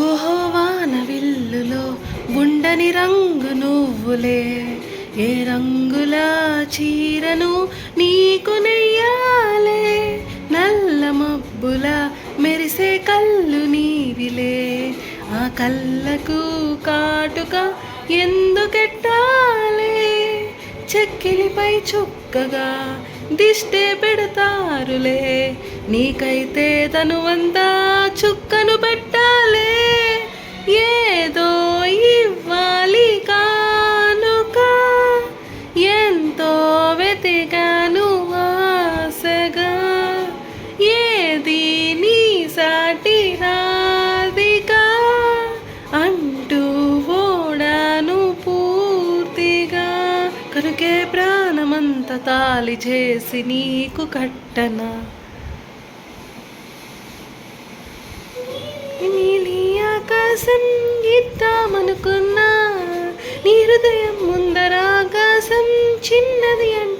ఓహో వాన విల్లులో ఉండని రంగు నువ్వులే, ఏ రంగుల చీరను నీకు నెయ్యాలే, నల్ల మబ్బుల మెరిసే కళ్ళు నీవిలే, ఆ కళ్ళకు కాటుక ఎందుకెట్టాలే, చెక్కిలిపై చుక్కగా దిష్టే పెడతారులే, నీకైతే తనువంతా చుక్కను పెట్టాలే, ఏదో ఇవ్వాలి కానుక, ఎంతో వెతికాను ఆశగా, ఏది నీ సాటి రాధిక అంటూ ఓడాను పూర్తిగా, కనుకే ప్రాణమంత తాలి చేసి నీకు కట్టనా, నీలి ఆకాశం ఇద్దామనుకున్నా, నీ హృదయం ముందర ఆకాశం చిన్నది అంట.